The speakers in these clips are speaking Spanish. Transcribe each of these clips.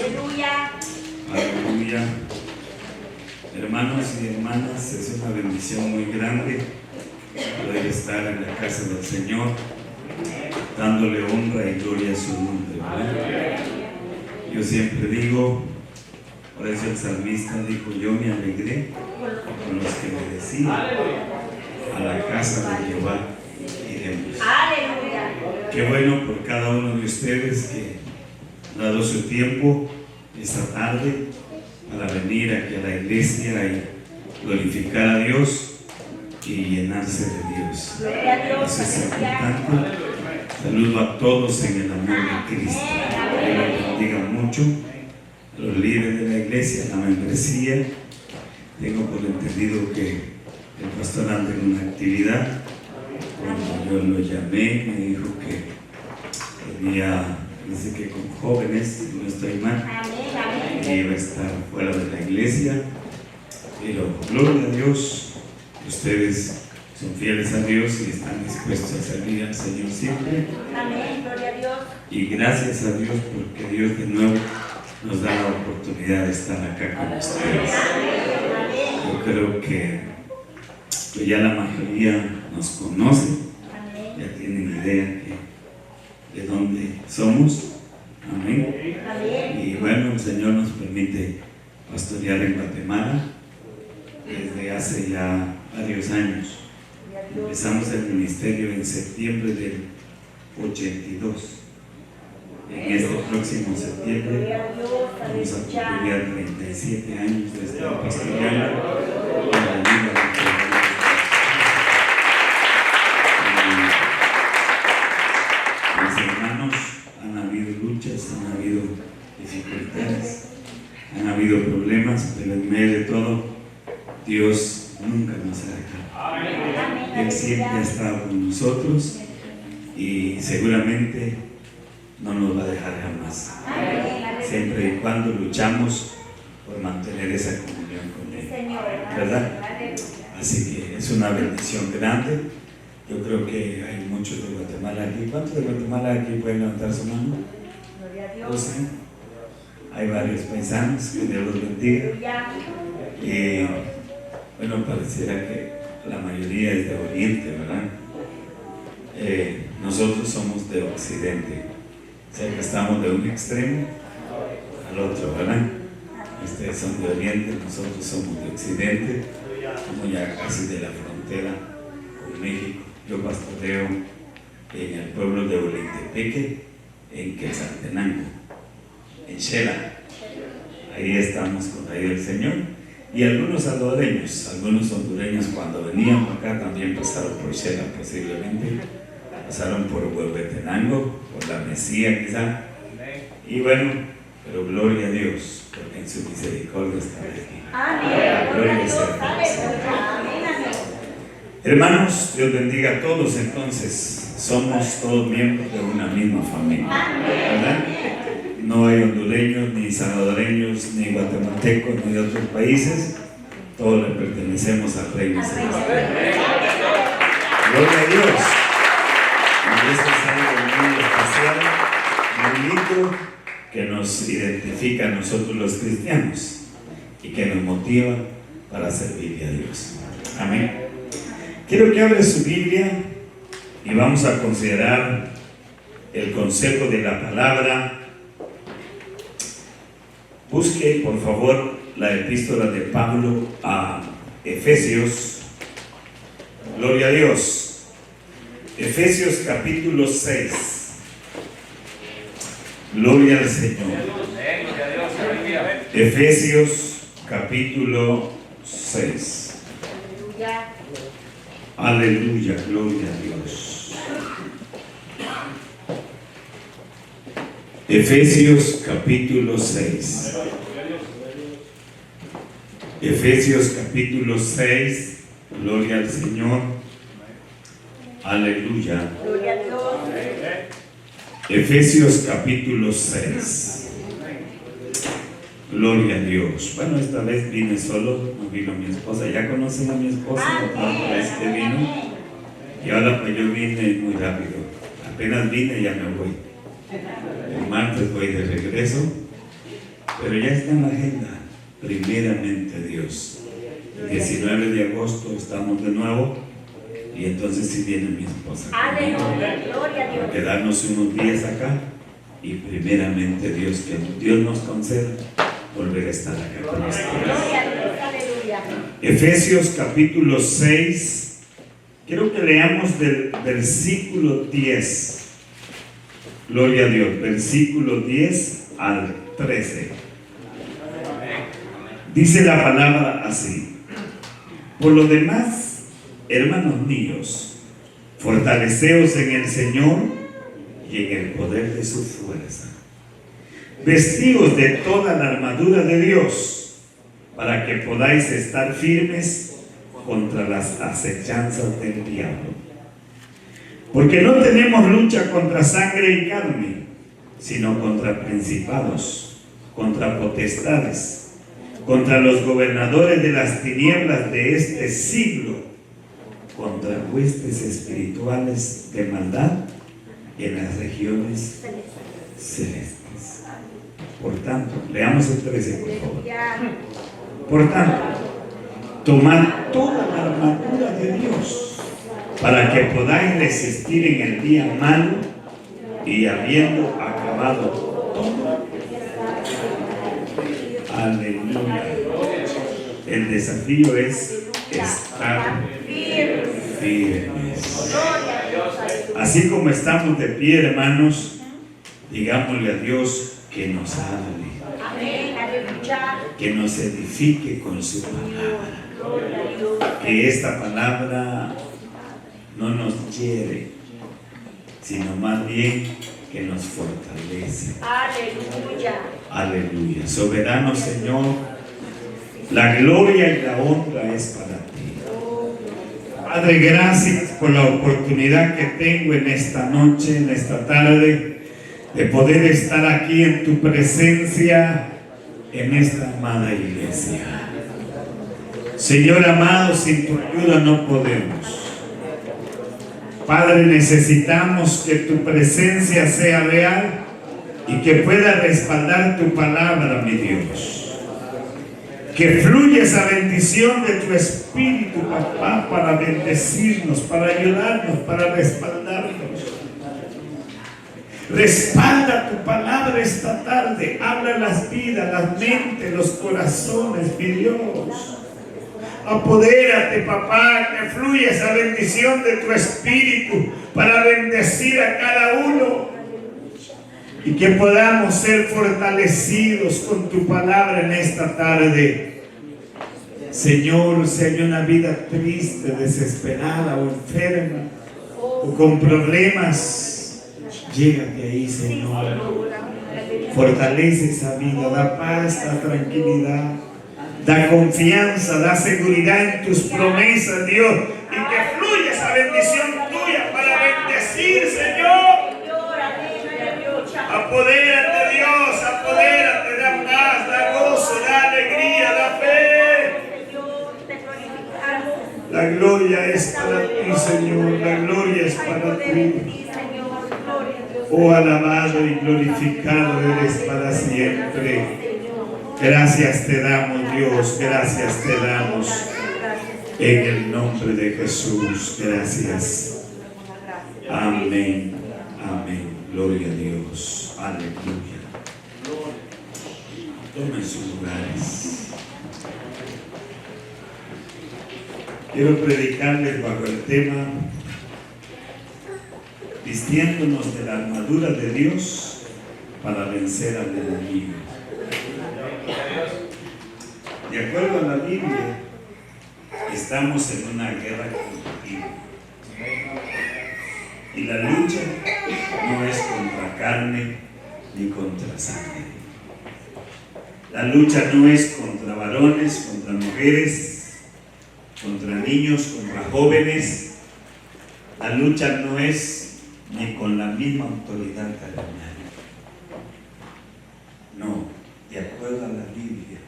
Aleluya. Aleluya. Hermanos y hermanas, es una bendición muy grande poder estar en la casa del Señor, dándole honra y gloria a su nombre, ¿verdad? Yo siempre digo, por eso el salmista dijo, yo me alegré con los que me decían, a la casa de Jehová iremos. Aleluya. Qué bueno por cada uno de ustedes que ha dado su tiempo esta tarde para venir aquí a la iglesia y glorificar a Dios y llenarse de Dios. Gloria a Dios. Eso es importante. Saludo a todos en el amor de Cristo. Que los bendiga mucho. A los líderes de la iglesia, la membresía. Tengo por entendido que el pastor anda en una actividad. Cuando yo lo llamé, me dijo que tenía, dice que con jóvenes, si no estoy mal, que iba a estar fuera de la iglesia. Pero gloria a Dios, ustedes son fieles a Dios y están dispuestos a servir al Señor siempre. Amén, gloria a Dios. Y gracias a Dios porque Dios de nuevo nos da la oportunidad de estar acá con ustedes. Yo creo que ya la mayoría nos conoce, ya tienen idea de dónde somos. Amén. Y bueno, el Señor nos permite pastorear en Guatemala desde hace ya varios años. Empezamos el ministerio en septiembre del 82. En este próximo septiembre vamos a cumplir 37 años de estar pastoreando con la ayuda de Dios. Mis hermanos, han habido luchas, han habido dificultades, han habido problemas, pero en medio de todo, Dios nunca nos ha dejado. Él siempre ha estado con nosotros y seguramente no nos va a dejar jamás. Siempre y cuando luchamos por mantener esa comunión con Él, ¿verdad? Así que es una bendición grande. Yo creo que hay muchos de Guatemala aquí. ¿Cuántos de Guatemala aquí pueden levantar su mano? ¿12? Hay varios paisanos, que Dios los bendiga. Y bueno, pareciera que la mayoría es de Oriente, ¿verdad? Nosotros somos de Occidente, o sea que estamos de un extremo al otro, ¿verdad? Ustedes son de Oriente, nosotros somos de Occidente, estamos ya casi de la frontera con México. Yo pastoreo en el pueblo de Olintepeque, en Quetzaltenango, en Xela. Ahí estamos con la ayuda del Señor. Y algunos salvadoreños, algunos hondureños, cuando venían acá también pasaron por Xela, posiblemente pasaron por Huehuetenango, por la Mesía quizá. Y bueno, pero gloria a Dios, porque en su misericordia está aquí. Amén. Gloria a Dios. Hermanos, Dios bendiga a todos. Entonces, somos todos miembros de una misma familia, ¿verdad? No hay hondureños, ni salvadoreños, ni guatemaltecos, ni de otros países. Todos le pertenecemos al reino celestial. Gloria a Dios. Y esto es algo muy especial, muy lindo, que nos identifica a nosotros los cristianos y que nos motiva para servirle a Dios. Amén. Quiero que abra su Biblia y vamos a considerar el consejo de la palabra. Busque, por favor, la epístola de Pablo a Efesios. Gloria a Dios. Efesios capítulo 6. Gloria al Señor. Efesios capítulo 6. Aleluya, gloria a Dios. Efesios capítulo 6. Efesios capítulo 6. Gloria al Señor. Aleluya. Efesios capítulo 6. Gloria a Dios. Bueno, esta vez vine solo, no vino mi esposa. Ya conocen a mi esposa, la vez que vino. Y ahora pues yo vine muy rápido. Apenas vine y ya me voy. El martes voy de regreso. Pero ya está en la agenda, primeramente Dios. El 19 de agosto estamos de nuevo y entonces sí viene mi esposa conmigo a quedarnos unos días acá y primeramente Dios, que Dios nos conceda volver a estar acá con nosotros. Efesios capítulo 6, quiero que leamos del versículo 10. Gloria a Dios, versículo 10 al 13. Dice la palabra así: por lo demás, hermanos míos, fortaleceos en el Señor y en el poder de su fuerza. Vestíos de toda la armadura de Dios, para que podáis estar firmes contra las acechanzas del diablo. Porque no tenemos lucha contra sangre y carne, sino contra principados, contra potestades, contra los gobernadores de las tinieblas de este siglo, contra huestes espirituales de maldad en las regiones celestes. Por tanto, leamos el 13, por favor. Por tanto, tomad toda la armadura de Dios, para que podáis resistir en el día malo, y habiendo acabado todo, aleluya. El desafío es estar firmes. Así como estamos de pie, hermanos, digámosle a Dios que nos hable, que nos edifique con su palabra, que esta palabra no nos hiere, sino más bien que nos fortalece. Aleluya. Soberano Señor, la gloria y la honra es para ti. Padre, gracias por la oportunidad que tengo en esta noche, en esta tarde, de poder estar aquí en tu presencia, en esta amada iglesia. Señor amado, sin tu ayuda no podemos. Padre, necesitamos que tu presencia sea real y que pueda respaldar tu palabra, mi Dios. Que fluya esa bendición de tu Espíritu, papá, para bendecirnos, para ayudarnos, para respaldarnos. Respalda tu palabra esta tarde. Habla las vidas, las mentes, los corazones, mi Dios. Apodérate, papá, que fluya esa bendición de tu Espíritu para bendecir a cada uno y que podamos ser fortalecidos con tu palabra en esta tarde. Señor, si hay una vida triste, desesperada o enferma o con problemas, llégate ahí, Señor. Fortalece esa vida, da paz, da tranquilidad, da confianza, da seguridad en tus promesas, Dios, y que fluya esa bendición tuya para bendecir, Señor. Apodérate, Dios, apodérate, da paz, da gozo, da alegría, da fe. La gloria es para ti, Señor, la gloria es para ti. Oh, alabado y glorificado eres para siempre. Gracias te damos, Dios, gracias te damos. En el nombre de Jesús, gracias. Amén, amén. Gloria a Dios. Aleluya. Tomen sus lugares. Quiero predicarles bajo el tema: vistiéndonos de la armadura de Dios para vencer al enemigo. De acuerdo a la Biblia, estamos en una guerra continua. Y la lucha no es contra carne ni contra sangre. La lucha no es contra varones, contra mujeres, contra niños, contra jóvenes. La lucha no es ni con la misma autoridad carnal. No, de acuerdo a la Biblia,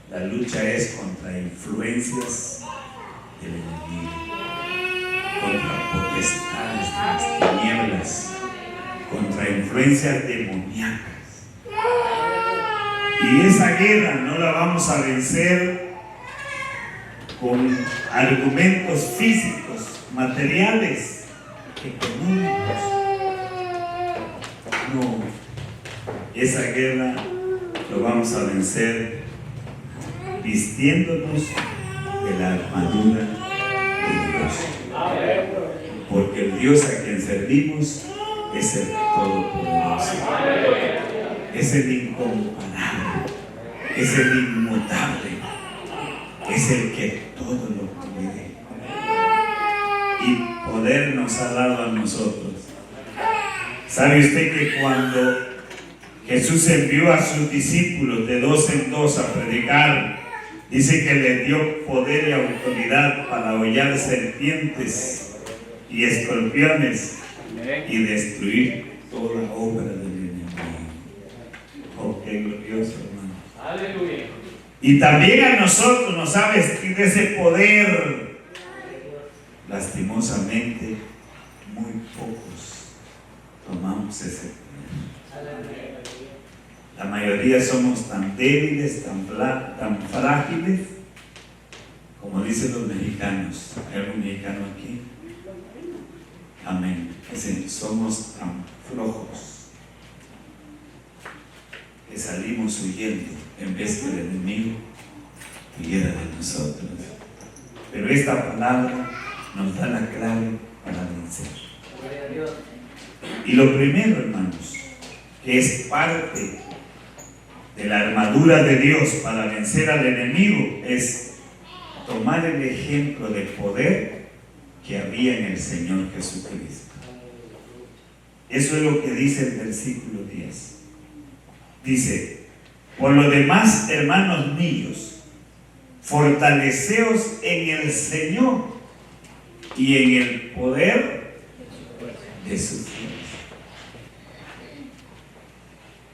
la lucha es contra influencias del enemigo, contra potestades de las tinieblas, contra influencias demoníacas. Y esa guerra no la vamos a vencer con argumentos físicos, materiales, económicos. No, esa guerra lo vamos a vencer vistiéndonos de la armadura de Dios. Porque el Dios a quien servimos es el Todopoderoso, es el incomparable, es el inmutable, es el que todo lo puede. Y poder nos ha dado a nosotros. ¿Sabe usted que cuando Jesús envió a sus discípulos de 2 en 2 a predicar, dice que les dio poder y autoridad para hollar serpientes y escorpiones y destruir toda obra del enemigo? Oh, qué glorioso, hermano. Aleluya. Y también a nosotros nos ha vestido ese poder. Lastimosamente, muy pocos tomamos ese poder. La mayoría somos tan débiles, tan frágiles, como dicen los mexicanos. ¿Hay algún mexicano aquí? Amén. Dicen, somos tan flojos que salimos huyendo en vez que el enemigo huyera de nosotros. Pero esta palabra nos da la clave para vencer. Y lo primero, hermanos, que es parte de la armadura de Dios para vencer al enemigo, es tomar el ejemplo de poder que había en el Señor Jesucristo. Eso es lo que dice el versículo 10. Dice: por lo demás, hermanos míos, fortaleceos en el Señor y en el poder de su fuerza.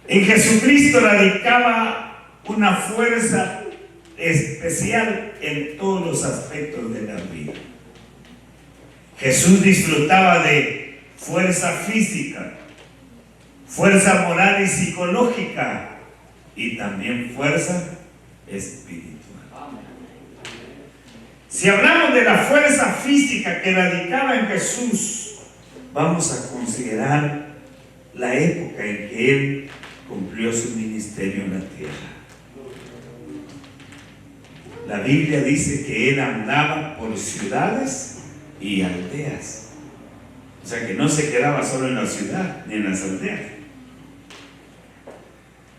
En Jesucristo radicaba una fuerza especial en todos los aspectos de la vida. Jesús disfrutaba de fuerza física, fuerza moral y psicológica, y también fuerza espiritual. Si hablamos de la fuerza física que radicaba en Jesús, vamos a considerar la época en que Él cumplió su ministerio en la tierra. La Biblia dice que Él andaba por ciudades y aldeas. O sea que no se quedaba solo en la ciudad ni en las aldeas.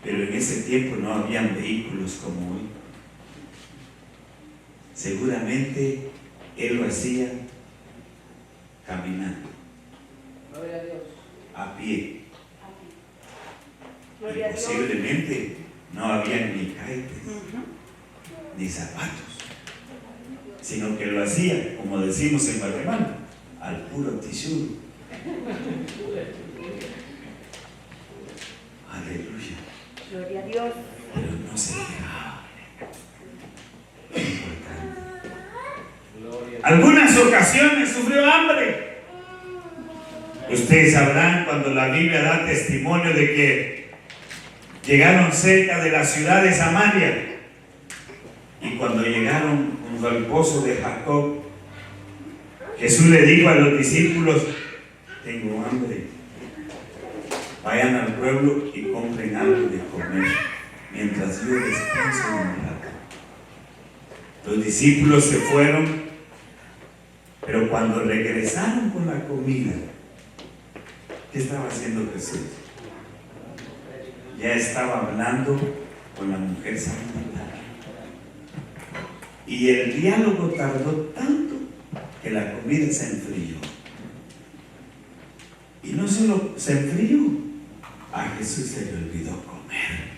Pero en ese tiempo no habían vehículos como hoy. Seguramente Él lo hacía caminando, a pie. Y posiblemente no había ni caites, ni zapatos, sino que lo hacía, como decimos en Guatemala, al puro tisú. Aleluya. Gloria a Dios. Pero no se dejaba. Es importante. Algunas ocasiones sufrió hambre. Ustedes sabrán cuando la Biblia da testimonio de que llegaron cerca de la ciudad de Samaria, y cuando llegaron junto al pozo de Jacob, Jesús le dijo a los discípulos: tengo hambre, vayan al pueblo y compren algo de comer mientras yo descanso un rato. Los discípulos se fueron, pero cuando regresaron con la comida, ¿qué estaba haciendo Jesús? Ya estaba hablando con la mujer samaritana. Y el diálogo tardó tanto que la comida se enfrió. Y no solo se enfrió, a Jesús se le olvidó comer.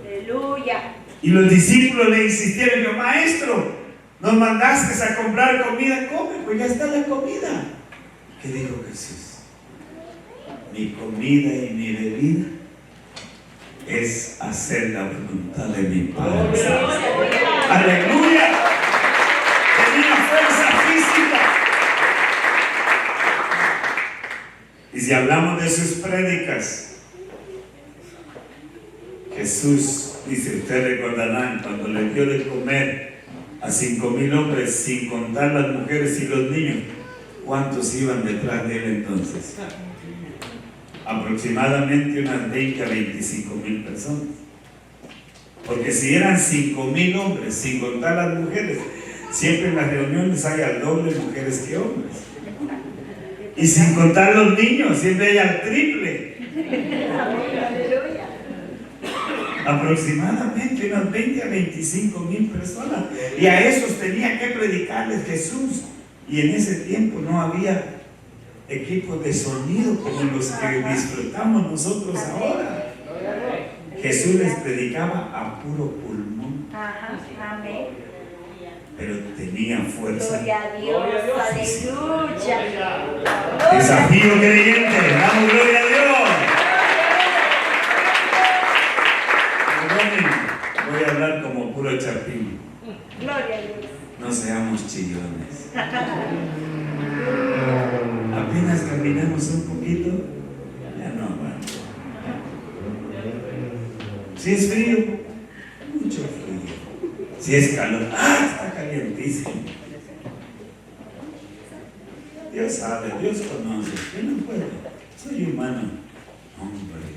Aleluya. Y los discípulos le insistieron: yo, maestro, nos mandaste a comprar comida, come, pues ya está la comida. ¿Qué dijo Jesús? Mi comida y mi bebida es hacer la voluntad de mi Padre. Aleluya. Tenía fuerza física. Y si hablamos de sus prédicas, Jesús, dice, ustedes recordarán, cuando le dio de comer a 5,000 hombres, sin contar las mujeres y los niños, ¿cuántos iban detrás de él entonces? Aproximadamente unas 20 a 25,000 personas. Porque si eran 5,000 hombres, sin contar las mujeres, siempre en las reuniones hay al doble mujeres que hombres. Y sin contar los niños, siempre hay al triple. Aproximadamente unas 20 a 25,000 personas. Y a esos tenía que predicarles Jesús. Y en ese tiempo no había equipos de sonido como los que disfrutamos nosotros ahora. Jesús les predicaba a puro pulmón. Amén. Pero tenía fuerza. Gloria a Dios. Aleluya. Desafío creyente. Damos gloria a Dios. Perdonen, voy a hablar como puro chapín. Gloria a Dios. No seamos chillones. Apenas caminamos un poquito, ya no aguanto. Si es frío, mucho frío. Si es calor, está calientísimo. Dios sabe, Dios conoce. Yo no puedo, soy humano. Hombre,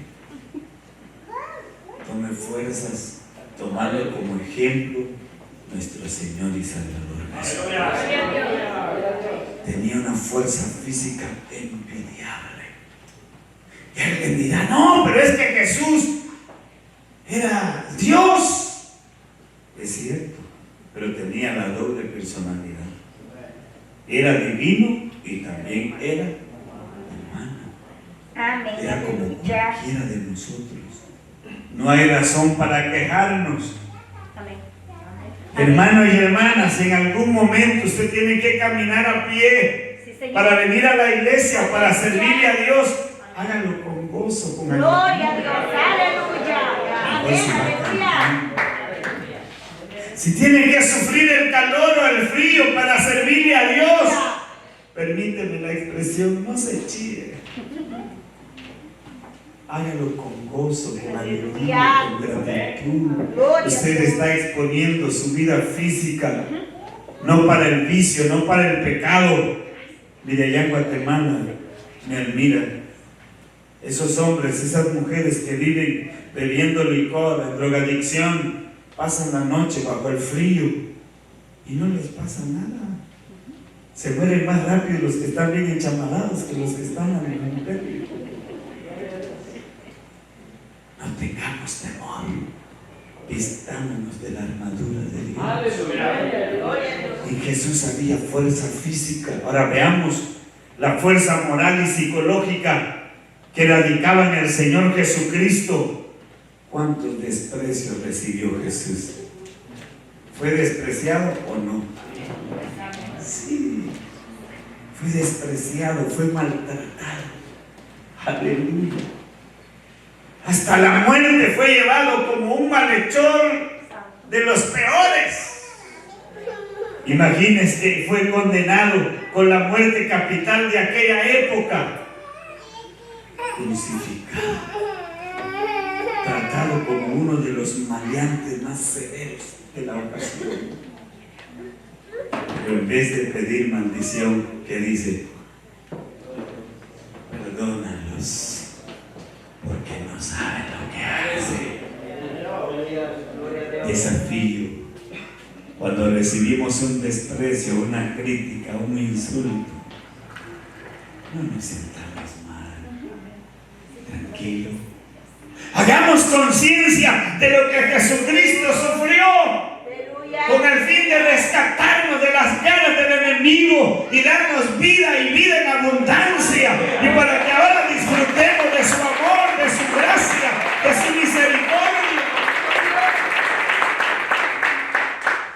tome fuerzas, tomarlo como ejemplo nuestro Señor y Salvador Jesús. Tenía una fuerza física envidiable. Y alguien dirá, no, pero es que Jesús era Dios. Es cierto, pero tenía la doble personalidad. Era divino y también era humano. Era como cualquiera de nosotros. No hay razón para quejarnos. Hermanos y hermanas, en algún momento usted tiene que caminar a pie para venir a la iglesia, para servirle a Dios. Hágalo con gozo, con alegría. Gloria a Dios, aleluya. Amén, aleluya. Si tiene que sufrir el calor o el frío para servirle a Dios, permíteme la expresión, no se chille. Hágalo con gozo, con alegría, con gratitud. Usted está exponiendo su vida física, no para el vicio, no para el pecado. Mire, allá en Guatemala me admiran esos hombres, esas mujeres que viven bebiendo licor, en drogadicción, pasan la noche bajo el frío y no les pasa nada. Se mueren más rápido los que están bien enchamalados que los que están en el imperio. No tengamos temor, vistámonos de la armadura de Dios. En Jesús había fuerza física. Ahora veamos la fuerza moral y psicológica que radicaba en el Señor Jesucristo. ¿Cuántos desprecios recibió Jesús? ¿Fue despreciado o no? Sí, fue despreciado, fue maltratado. Aleluya. Hasta la muerte fue llevado como un malhechor de los peores. Imagínense que fue condenado con la muerte capital de aquella época. Crucificado, tratado como uno de los maleantes más severos de la ocasión. Pero en vez de pedir maldición, ¿qué dice? Perdónalos, porque no saben lo que hacen. Desafío. Cuando recibimos un desprecio, una crítica, un insulto, no nos sintamos mal. Tranquilo. Hagamos conciencia de lo que Jesucristo sufrió, con el fin de rescatarnos de las garras del enemigo y darnos vida y vida en abundancia, y para que ahora disfrutemos de su amor, de su gracia, de su misericordia.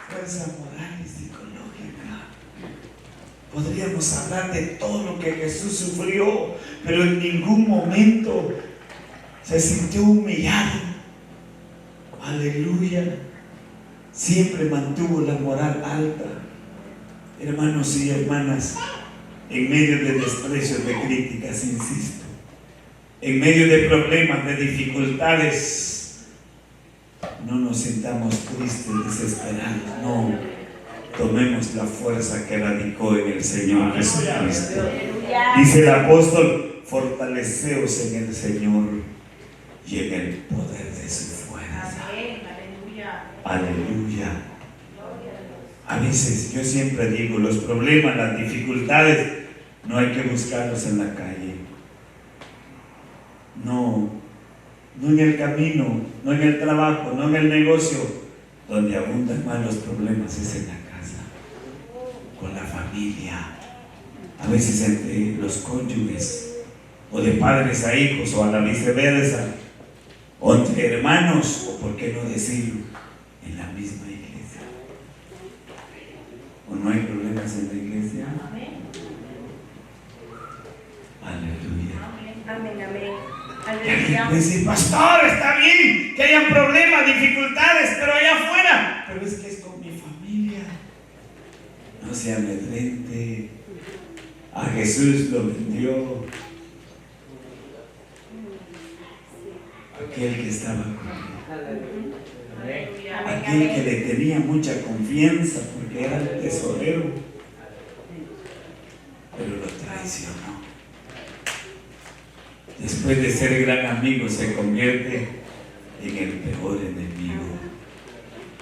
Fuerza moral y psicológica. Podríamos hablar de todo lo que Jesús sufrió, pero en ningún momento se sintió humillado. Aleluya. Siempre mantuvo la moral alta. Hermanos y hermanas, en medio de desprecios, de críticas, insisto, en medio de problemas, de dificultades, no nos sintamos tristes, desesperados, no. Tomemos la fuerza que radicó en el Señor Jesucristo. Dice el apóstol, fortaleceos en el Señor y en el poder de su fuerza. Aleluya. A veces yo siempre digo, los problemas, las dificultades, no hay que buscarlos en la calle. No en el camino, no en el trabajo, no en el negocio. Donde abundan más los problemas es en la casa, con la familia, a veces entre los cónyuges, o de padres a hijos, o a la viceversa, o entre hermanos, o por qué no decirlo, en la misma iglesia. ¿O no hay problemas en la iglesia? Aleluya. Amén, amén. Dice, pastor, está bien que hayan problemas, dificultades, pero allá afuera. Pero es que es con mi familia. No se amedrente. A Jesús lo vendió aquel que estaba con él. Aquel que le tenía mucha confianza porque era el tesorero. Pero lo traicionó. Después de ser gran amigo se convierte en el peor enemigo.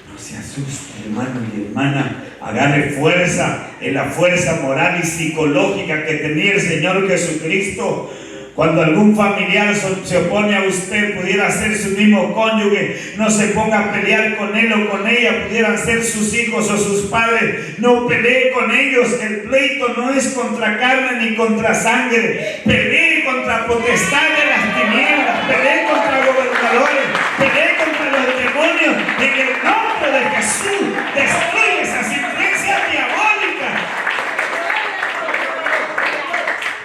No se asuste, hermano y hermana. Agarre fuerza en la fuerza moral y psicológica que tenía el Señor Jesucristo. Cuando algún familiar se opone a usted, pudiera ser su mismo cónyuge, no se ponga a pelear con él o con ella, pudieran ser sus hijos o sus padres, no pelee con ellos. El pleito no es contra carne ni contra sangre, pelee contra potestad de las tinieblas, pelee contra gobernadores, pelee contra los demonios, en el nombre de Jesús. Destruye esas influencias diabólicas.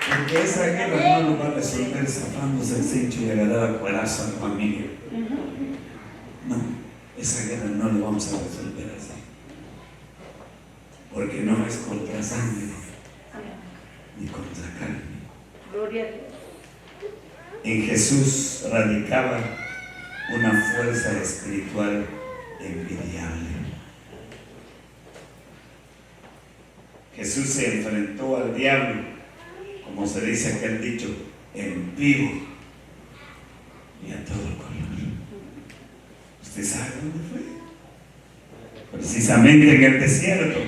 Porque esa guerra no lo va a resolver zafándose el cincho y agarrar a cuerazo a la familia. No, esa guerra no lo vamos a resolver así. Porque no es contra sangre ni contra carne. Gloria a Dios. En Jesús radicaba una fuerza espiritual envidiable. Jesús se enfrentó al diablo, como se dice aquel dicho, en vivo y a todo color. ¿Usted sabe dónde fue? Precisamente en el desierto.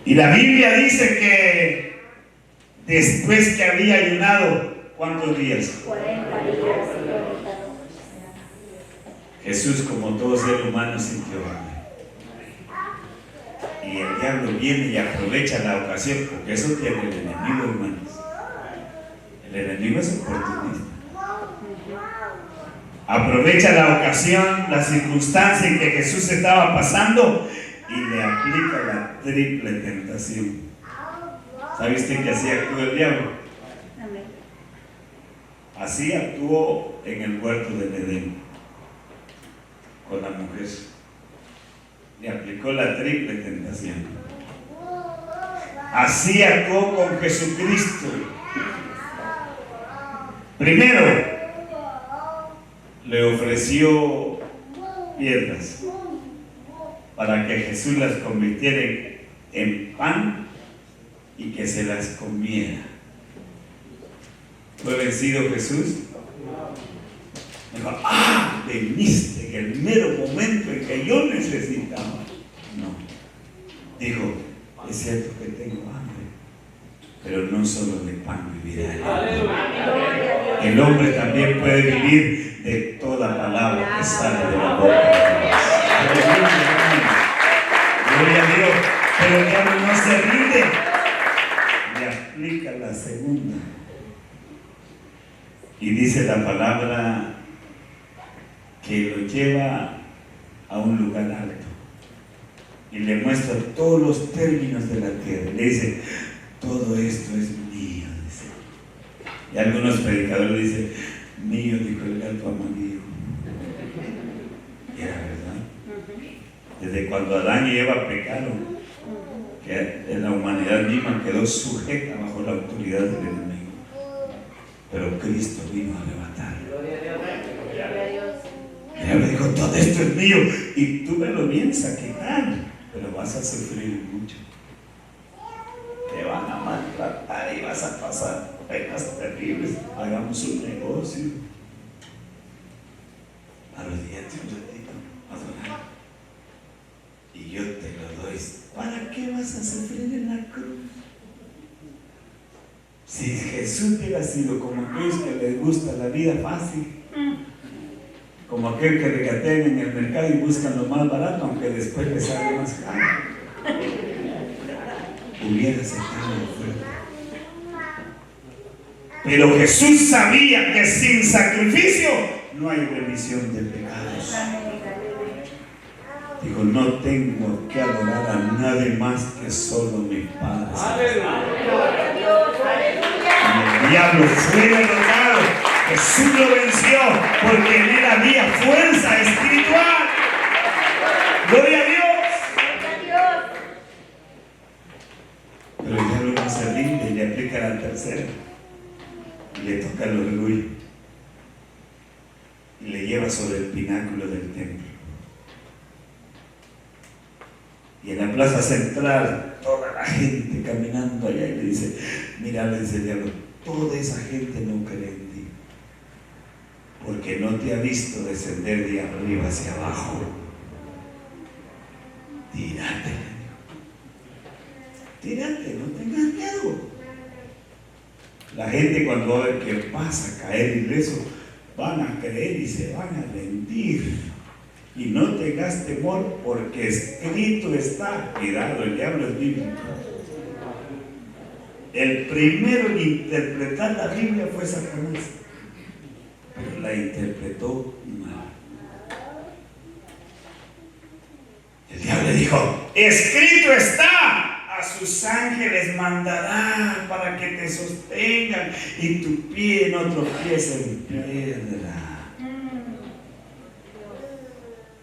Y la Biblia dice que después que había ayunado, ¿cuántos días? 40 días y 40 noches. Jesús, como todo ser humano, sintió hambre. Y el diablo viene y aprovecha la ocasión, porque eso tiene el enemigo, hermanos. El enemigo es oportunista. Aprovecha la ocasión, la circunstancia en que Jesús estaba pasando y le aplica la triple tentación. ¿Sabe usted que así actúa el diablo? Amén. Así actuó en el huerto del Edén con la mujer. Le aplicó la triple tentación. Así actuó con Jesucristo. Primero, le ofreció piedras para que Jesús las convirtiera en pan y que se las comiera. ¿Fue vencido Jesús? Dijo, veniste en el mero momento en que yo necesitaba. No. Dijo, es cierto que tengo hambre, pero no solo de pan vivirá el hombre. El hombre también puede vivir de toda palabra que sale de la boca de Dios. Gloria a Dios. Pero el diablo no se rinde. Le aplica la segunda. Y dice la palabra que lo lleva a un lugar alto y le muestra todos los términos de la tierra. Le dice, todo esto es mío, dice. Y algunos predicadores dicen, mío, dijo el gato amarillo. Y era verdad. Desde cuando Adán y Eva pecaron, que la humanidad misma quedó sujeta bajo la autoridad del enemigo. Pero Cristo vino a arrebatarlo. Gloria a Dios. Y él dijo, todo esto es mío y tú me lo vienes a quitar, pero vas a sufrir mucho. Te van a maltratar y vas a pasar penas terribles. Hagamos un negocio. Arrodíllate un ratito, adorar. Y yo te lo doy. ¿Para qué vas a sufrir en la cruz? Si Jesús hubiera sido como aquellos que les gusta la vida fácil, como aquel que regatean en el mercado y buscan lo más barato, aunque después les sale más caro, hubiera aceptado la oferta. Pero Jesús sabía que sin sacrificio no hay remisión de pecados. Dijo, no tengo que adorar a nadie más que solo mi Padre. Y el diablo fue derrotado. Jesús lo venció porque en él había fuerza espiritual. Gloria a Dios. Pero el diablo no se rinde y le aplica la tercera. Y le toca el orgullo. Y le lleva sobre el pináculo del templo. Y en la plaza central, toda la gente caminando allá y le dice, mira, le dice el diablo, toda esa gente no cree en ti, porque no te ha visto descender de arriba hacia abajo. Tírate, tírate, no tengas miedo. La gente cuando va a ver que vas a caer ileso, van a creer y se van a rendir. Y no tengas temor, porque escrito está. Cuidado, el diablo es bíblico. El primero en interpretar la Biblia fue Satanás, pero la interpretó mal. El diablo dijo, escrito está, a sus ángeles mandará para que te sostengan y tu pie no tropiece en piedra.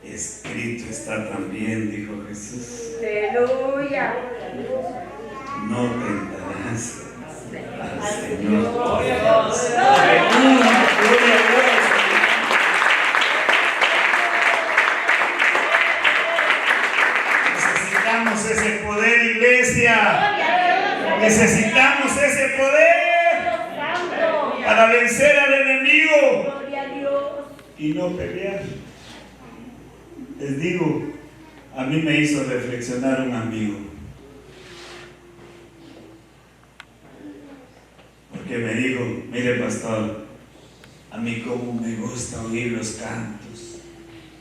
Escrito está también, dijo Jesús. Aleluya. No tentarás al Señor. Necesitamos ese poder, iglesia. Necesitamos ese poder para vencer al enemigo y no pelear. Les digo, a mí me hizo reflexionar un amigo, porque me dijo, mire pastor, a mí como me gusta oír los cantos,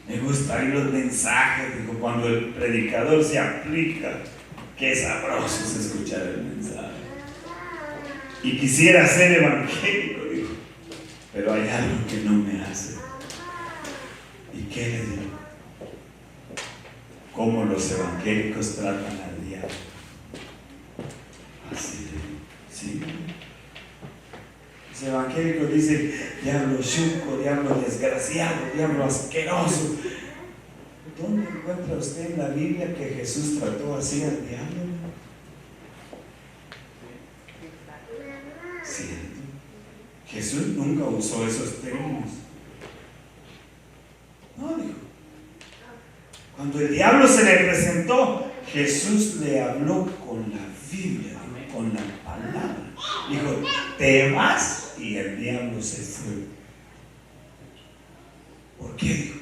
me gusta oír los mensajes, digo, cuando el predicador se aplica, qué sabroso es escuchar el mensaje. Y quisiera ser evangélico, dijo, pero hay algo que no me hace. ¿Y qué le digo? Cómo los evangélicos tratan al diablo. Así de, sí. Los evangélicos dicen, diablo chuco, diablo desgraciado, diablo asqueroso. ¿Dónde encuentra usted en la Biblia que Jesús trató así al diablo? ¿Cierto? Jesús nunca usó esos términos. No, dijo. Cuando el diablo se le presentó, Jesús le habló con la Biblia, con la palabra. Dijo, te vas, y el diablo se fue. ¿Por qué? Dijo,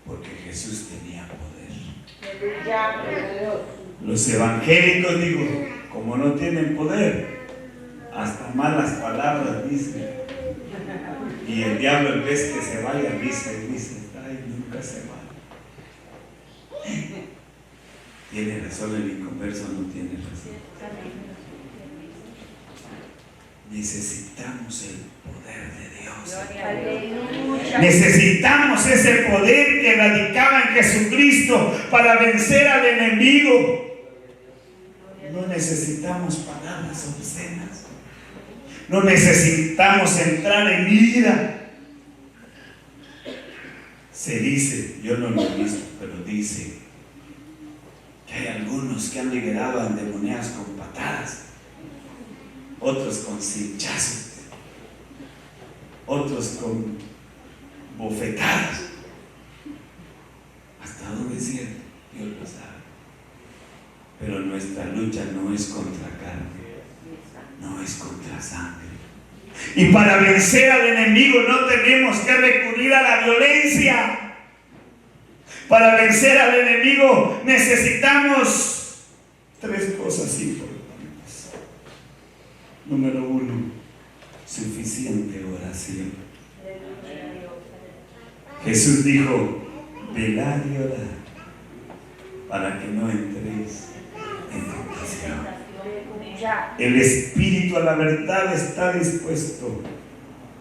porque Jesús tenía poder. Los evangélicos, digo, como no tienen poder, hasta malas palabras dicen. Y el diablo, en vez que se vaya, dice, ay, nunca se va. Tiene razón el inconverso, no tiene razón. Necesitamos el poder de Dios. Necesitamos ese poder que radicaba en Jesucristo para vencer al enemigo. No necesitamos palabras obscenas. No necesitamos entrar en ira. Se dice, yo no lo he visto, pero dice que hay algunos que han liberado a endemoniados con patadas, otros con cinchazos, otros con bofetadas. es contra carne, no es contra sangre. Y para vencer al enemigo no tenemos que recurrir a la violencia. Para vencer al enemigo necesitamos 3 cosas importantes. Número 1, suficiente oración. Jesús dijo, velad y orad para que no entréis en tentación. El espíritu a la verdad está dispuesto,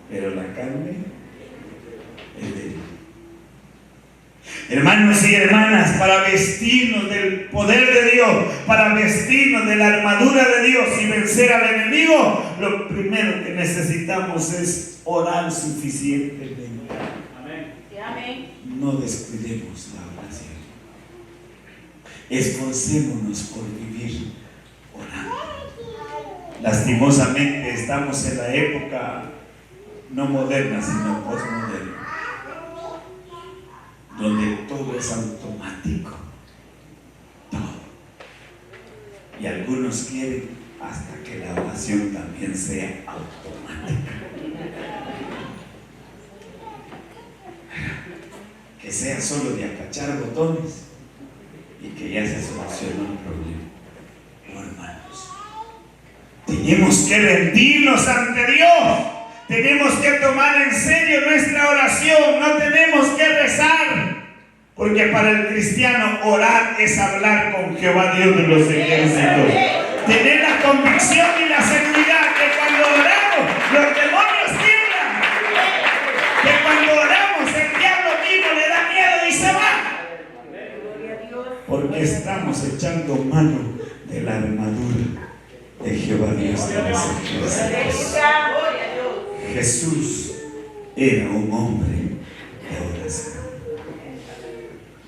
pero la carne es débil. Hermanos y hermanas, para vestirnos del poder de Dios, para vestirnos de la armadura de Dios y vencer al enemigo, lo primero que necesitamos es orar suficientemente. Amén. No descuidemos la oración. Esforcémonos por vivir orando. Lastimosamente estamos en la época no moderna, sino postmoderna, donde todo es automático, todo. Y algunos quieren hasta que la oración también sea automática. Que sea solo de acachar botones y que ya se solucionó el problema. No, hermanos, tenemos que rendirnos ante Dios. Tenemos que tomar en serio nuestra oración. No tenemos que rezar, porque para el cristiano orar es hablar con Jehová Dios de los ejércitos. Tener la convicción y la seguridad que cuando oramos los demonios tiemblan, que cuando oramos el diablo mismo le da miedo y se va, porque estamos echando mano de la armadura de Jehová Dios de los ejércitos. Jesús era un hombre de oración.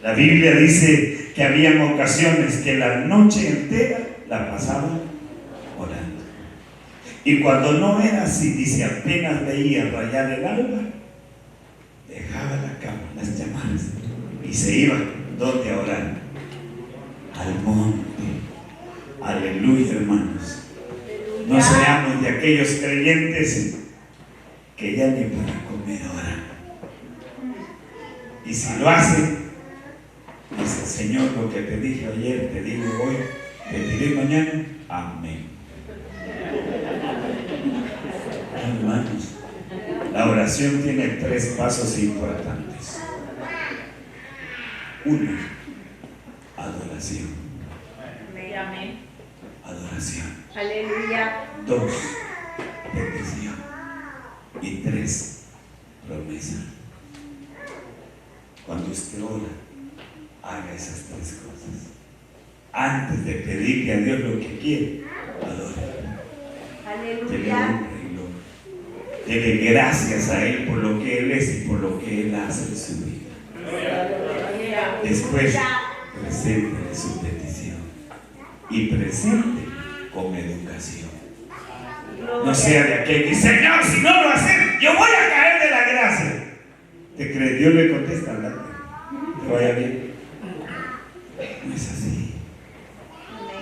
La Biblia dice que habían ocasiones que la noche entera la pasaba orando. Y cuando no era así, dice, apenas veía rayar el alba, dejaba la cama, las llamadas, y se iba, ¿dónde a orar? Al monte. Aleluya, hermanos. No seamos de aquellos creyentes que ya ni para comer oran. Y si lo hacen, dice, Señor, lo que te dije ayer, te digo hoy, te diré mañana. Amén. Hermanos, la oración tiene 3 pasos importantes. 1, adoración. Amén. Adoración. Aleluya. 2, petición. Y 3, promesa. Cuando usted ora, haga esas 3 cosas. Antes de pedirle a Dios lo que quiere, adore. Dele honra y gloria. Dele gracias a Él por lo que Él es y por lo que Él hace en su vida. Después, presente su petición. Y presente con educación. No sea de aquel que dice, Señor, si no lo haces, yo voy a caer de la gracia. ¿Te crees? Dios le contesta, hablando. Te vaya bien. No es así.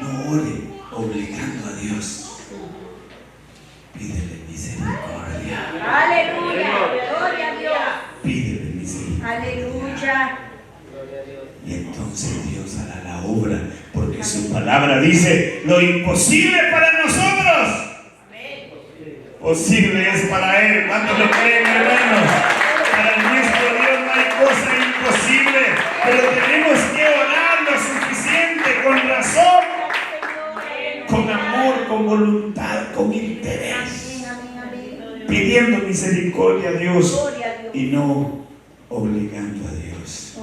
No ore obligando a Dios. Pídele misericordia. Aleluya. Gloria a Dios. Pídele misericordia. Aleluya. Y entonces Dios hará la obra, porque su palabra dice, lo imposible para nosotros, posible es para Él. ¿Cuántos lo creen, hermanos? Para nuestro Dios no hay cosa imposible, pero tenemos que orar lo suficiente, con razón, con amor, con voluntad, con interés, pidiendo misericordia a Dios y no obligando a Dios.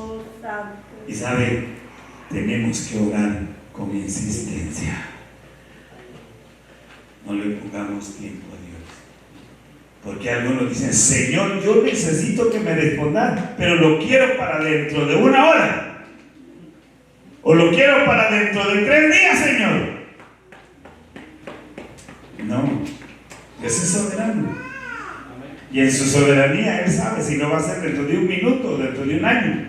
Y sabe, tenemos que orar con insistencia. No le pongamos tiempo a Dios. Porque algunos dicen, Señor, yo necesito que me respondas, pero lo quiero para dentro de 1 hora. O lo quiero para dentro de 3 días, Señor. No, Dios es soberano. Y en su soberanía Él sabe si lo va a hacer dentro de 1 minuto o dentro de 1 año.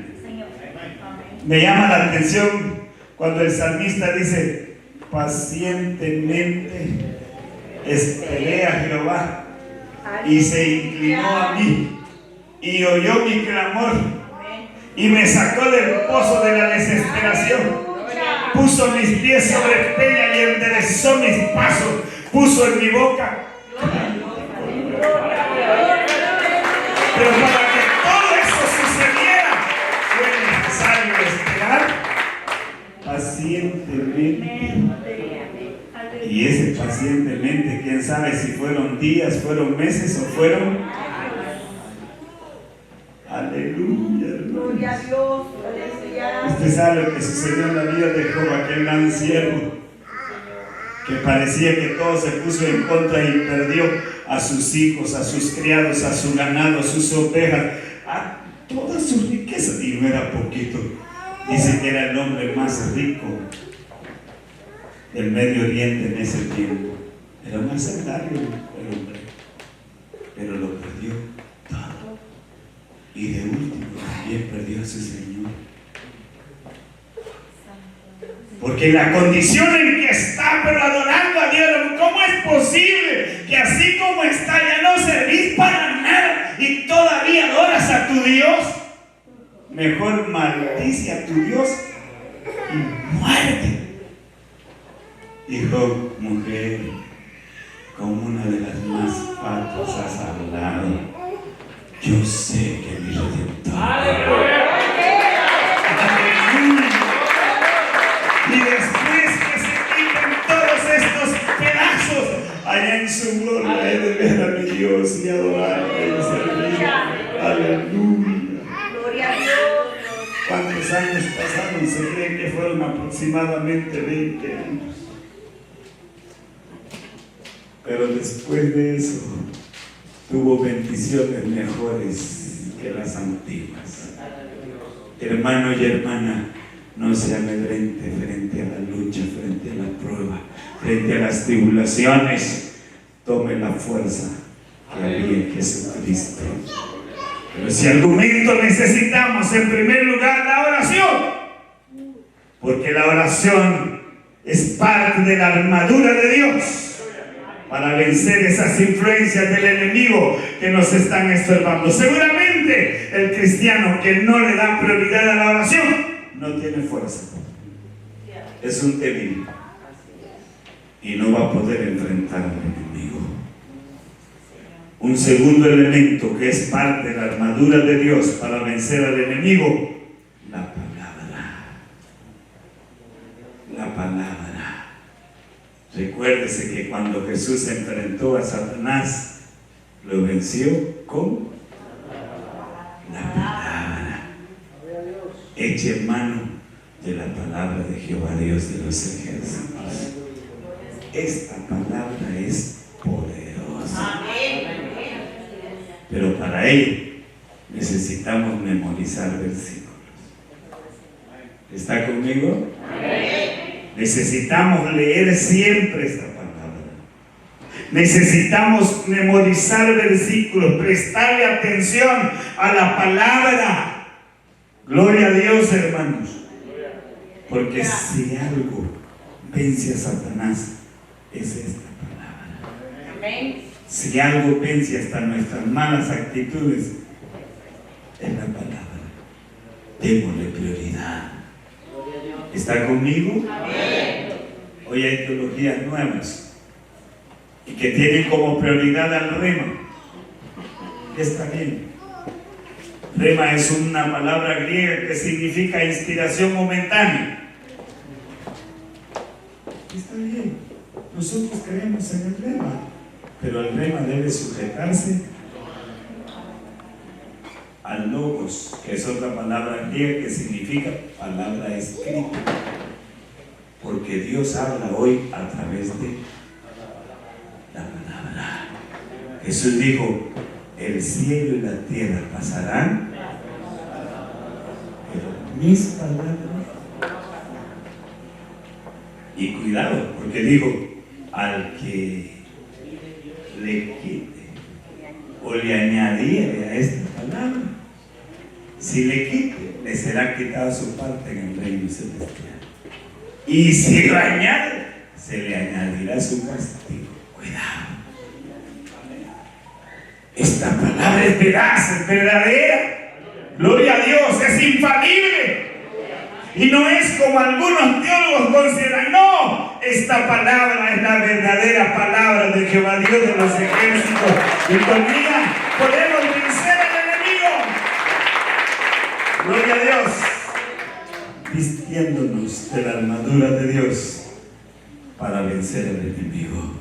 Me llama la atención cuando el salmista dice, pacientemente esperé a Jehová y se inclinó a mí y oyó mi clamor y me sacó del pozo de la desesperación. Puso mis pies sobre peña y enderezó mis pasos. Puso en mi boca. Pero para que todo eso sucediera, fue necesario esperar pacientemente. Y ese pacientemente, quién sabe si fueron días, fueron meses o fueron. Aleluya, Gloria a Dios. Aleluya. Usted sabe lo que sucedió en la vida de Job, aquel gran siervo que parecía que todo se puso en contra y perdió a sus hijos, a sus criados, a su ganado, a sus ovejas, a toda su riqueza, y no era poquito. Dice que era el hombre más rico del Medio Oriente en ese tiempo. Era un mercenario el hombre, pero lo perdió todo. Y de último también perdió a su Señor. Porque la condición en que está, pero adorando a Dios, ¿cómo es posible que así como está ya no servís para nada y todavía adoras a tu Dios? Mejor maldice a tu Dios y muerte. Dijo, mujer, como una de las más fatuas has hablado. Yo sé que mi Redentor. ¡Aleluya! Y después que se quiten todos estos pedazos, allá en su gloria he de ver a mi Dios y adorarle y servirle. Aleluya. Gloria a Dios. ¿Cuántos años pasaron? Se cree que fueron aproximadamente 20 años. Pero después de eso, tuvo bendiciones mejores que las antiguas. Hermano y hermana, no se amedrente frente a la lucha, frente a la prueba, frente a las tribulaciones. Tome la fuerza que había en Jesucristo. Pero si argumento necesitamos, en primer lugar, la oración. Porque la oración es parte de la armadura de Dios para vencer esas influencias del enemigo que nos están estorbando. Seguramente el cristiano que no le da prioridad a la oración no tiene fuerza. Es un débil y no va a poder enfrentar al enemigo. Un segundo elemento que es parte de la armadura de Dios para vencer al enemigo, la palabra. La palabra. Recuérdese que cuando Jesús enfrentó a Satanás, lo venció con la palabra. Eche mano de la palabra de Jehová, Dios de los ejércitos. Esta palabra es poderosa. Pero para ello necesitamos memorizar versículos. ¿Está conmigo? Necesitamos leer siempre esta palabra. Necesitamos memorizar versículos, prestarle atención a la palabra. Gloria a Dios, hermanos. Porque si algo vence a Satanás, es esta palabra. Si algo vence hasta nuestras malas actitudes, es la palabra. Démosle prioridad. ¿Está conmigo? Hoy hay teologías nuevas y que tienen como prioridad al rema. Está bien. Rema es una palabra griega que significa inspiración momentánea. Está bien. Nosotros creemos en el rema, pero el rema debe sujetarse al logos, que es otra palabra griega que significa palabra escrita, porque Dios habla hoy a través de la palabra. Jesús dijo, el cielo y la tierra pasarán, pero mis palabras. Y cuidado, porque dijo, al que le quite o le añadiere a esta palabra, si le quite, le será quitada su parte en el reino celestial. Y si lo añade, se le añadirá su castigo. Cuidado. Esta palabra es veraz, es verdadera. Gloria a Dios, es infalible. Y no es como algunos teólogos consideran. No, esta palabra es la verdadera palabra de Jehová Dios de los ejércitos. Y con ella podemos vencer al enemigo. Gloria a Dios. Vistiéndonos de la armadura de Dios para vencer al enemigo.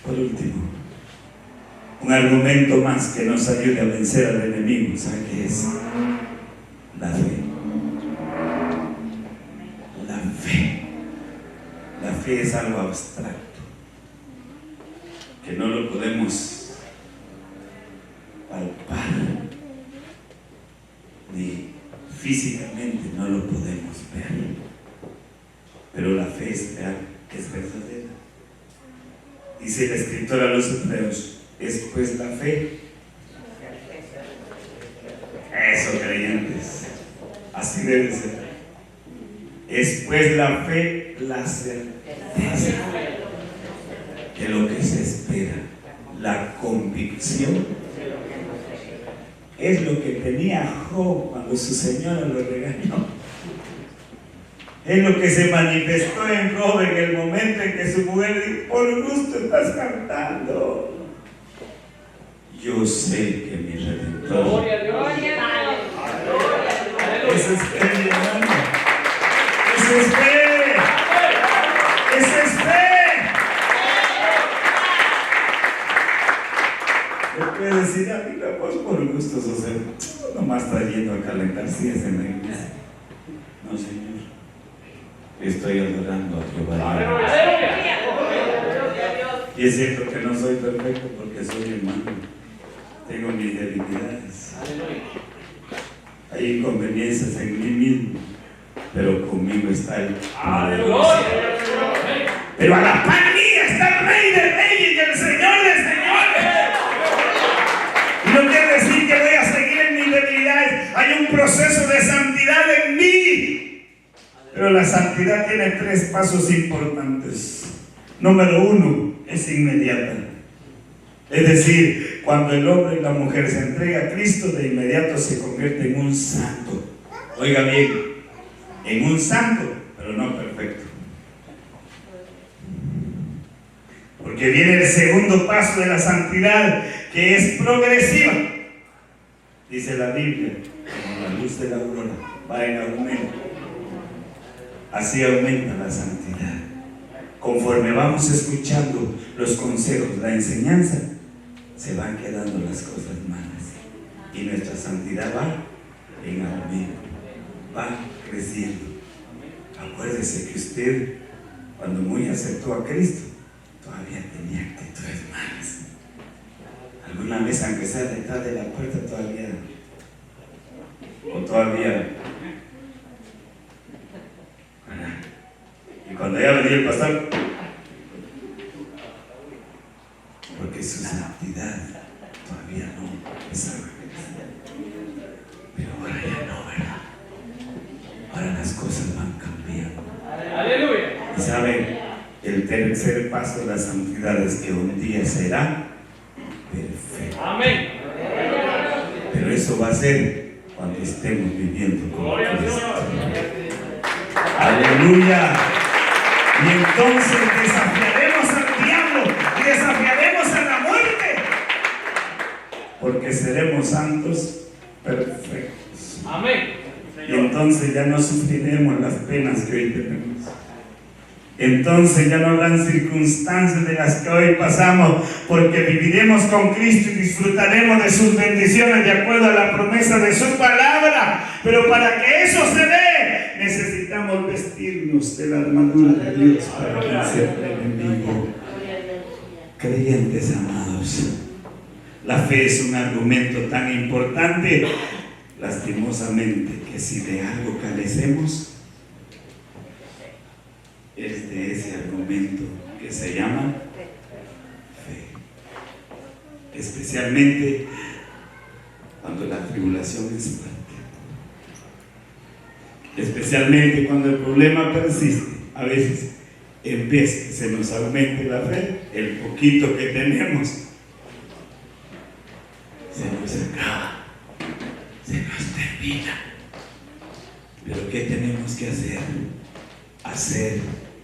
Por último, un argumento más que nos ayude a vencer al enemigo, ¿sabe qué es? La fe. La fe. La fe es algo abstracto, que no lo podemos palpar, ni físicamente no lo podemos ver. Pero la fe es real, es verdadera. Dice la escritora a los Hebreos: es pues la fe. Eso, creyentes, así debe ser. Es pues la fe la certeza de lo que se espera, la convicción. Es lo que tenía Job cuando su señora lo regañó. Es lo que se manifestó en Job en el momento en que su mujer dijo: por gusto estás cantando. Yo sé que mi Redentor. Gloria a Dios. Eso es fe, mi hermano. Eso es fe. Eso es fe. Le puede decir: a mí la voz por gusto, José. Nomás está yendo a calentar sillas en la iglesia. No, Señor. Estoy adorando a Jehová. Y es cierto que no soy perfecto porque soy humano. Tengo mis debilidades. Hay inconveniencias en mí mismo, pero conmigo está el poderoso. Pero a la par mía está el Rey de Reyes y el Señor de Señores. Y no quiere decir que voy a seguir en mis debilidades. Hay un proceso de santidad en mí. Pero la santidad tiene 3 pasos importantes. Número 1, es inmediata. Es decir, cuando el hombre y la mujer se entrega a Cristo, de inmediato se convierte en un santo. Oiga bien, en un santo, pero no perfecto. Porque viene el segundo paso de la santidad, que es progresiva. Dice la Biblia, como la luz de la aurora va en aumento. Así aumenta la santidad. Conforme vamos escuchando los consejos, la enseñanza, se van quedando las cosas malas. Y nuestra santidad va en aumento, va creciendo. Acuérdese que usted, cuando muy aceptó a Cristo, todavía tenía actitudes malas. Alguna vez, aunque sea detrás de la puerta, todavía y cuando ya venía el pastor, porque su santidad todavía no empezaba a crecer. Pero ahora ya no, ¿verdad? Ahora las cosas van cambiando. Aleluya. Y saben, el tercer paso de la santidad es que un día será perfecto. Amén. Pero eso va a ser cuando estemos viviendo con Cristo. Aleluya. Y entonces desafiaremos al diablo y desafiaremos a la muerte, porque seremos santos perfectos. Amén. Y entonces ya no sufriremos las penas que hoy tenemos. Entonces ya no habrán circunstancias de las que hoy pasamos, porque viviremos con Cristo y disfrutaremos de sus bendiciones de acuerdo a la promesa de su palabra. Pero para que eso se dé, necesitamos vestirnos de la armadura de Dios para vencer al enemigo. Creyentes amados, la fe es un argumento tan importante, lastimosamente, que si de algo carecemos, es de ese argumento que se llama fe. Especialmente cuando la tribulación es fuerte. Especialmente cuando el problema persiste. A veces en vez que se nos aumente la fe, el poquito que tenemos se nos acaba, se nos termina. Pero ¿qué tenemos que hacer? Hacer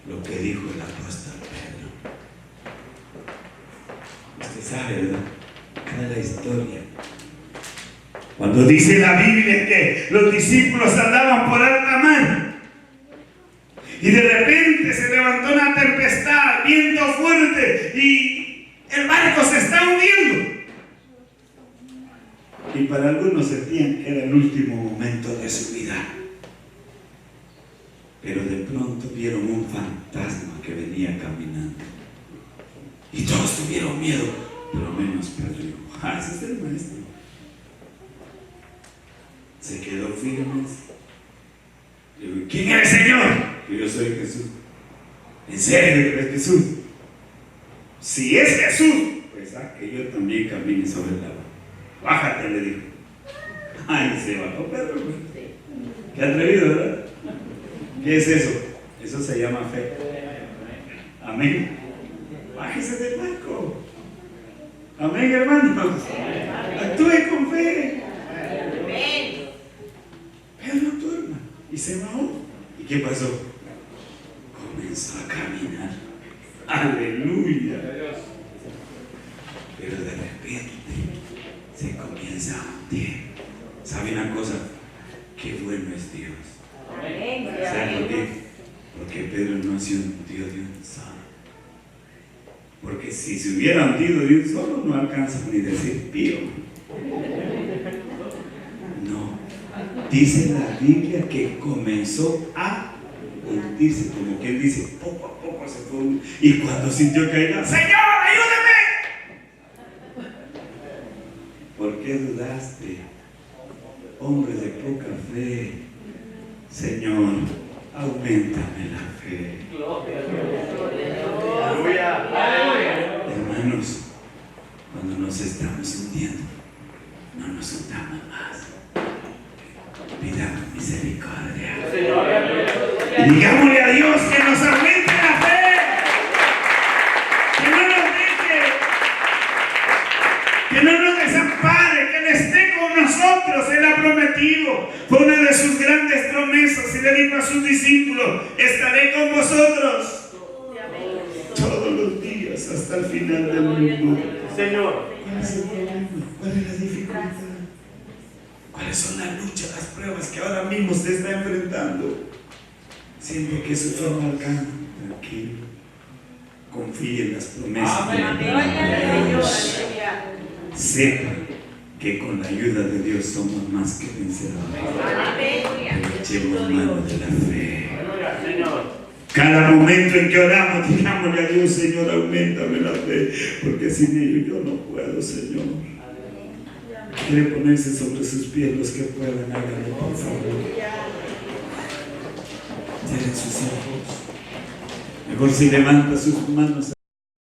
lo que dijo el apóstol Pedro. Usted sabe, ¿verdad? Cada la historia. Cuando dice la Biblia que los discípulos andaban por alta mar y de repente se levantó una tempestad, viento fuerte y el barco se está hundiendo. Y para algunos sentían que era el último momento de su vida. Pero de pronto vieron un fantasma que venía caminando. Y todos tuvieron miedo, pero menos Pedro. Dijo, ese es el maestro. Se quedó firme. Digo, ¿quién eres, Señor? Que yo soy Jesús. ¿En serio que eres Jesús? Si es Jesús, pues que yo también camine sobre el agua. Bájate, le dijo. Ay, se bajó Pedro. Qué atrevido, ¿verdad? ¿Qué es eso? Eso se llama fe. Amén. Bájese del barco. Amén, hermanos. Actúe con fe. Pedro actuó, hermano, y se bajó. ¿Y qué pasó? Comenzó a caminar. Aleluya. Pero de repente se comienza a hundir. ¿Sabe una cosa? Qué bueno es Dios. ¿Sabe por qué? Porque Pedro no se hundió de un solo. Porque si se hubiera hundido de un solo, no alcanza ni decir pío. No. Dice la Biblia que comenzó a hundirse, como quien dice, poco a poco se fue. Y cuando sintió caída, ¡Señor, ayúdame! ¿Por qué dudaste? Hombre de poca fe. Señor, auméntame la fe. Hermanos, cuando nos estamos hundiendo, no nos hundamos más. Pidamos misericordia. Y digámosle a Dios que nos aumente la fe. Que no nos deje. Que no nos desampare. Que Él esté con nosotros. Él ha prometido. Fue una de sus grandes promesas. Y le dijo a sus discípulos: estaré con vosotros todos los días hasta el final del mundo. Señor. ¿Cuál es el problema? ¿Cuál es la dificultad? ¿Cuáles son las luchas, las pruebas que ahora mismo se está enfrentando? Siente que su forma al canto, tranquilo. Confíe en las promesas de Dios. Sepa que con la ayuda de Dios somos más que vencedores. Pero echemos mano de la fe. Cada momento en que oramos, digámosle a Dios: Señor, auméntame la fe, porque sin ello yo no puedo, Señor. Quiere ponerse sobre sus pies, los que puedan, háganlo, por favor. Cierren sus ojos. Mejor si levanta sus manos.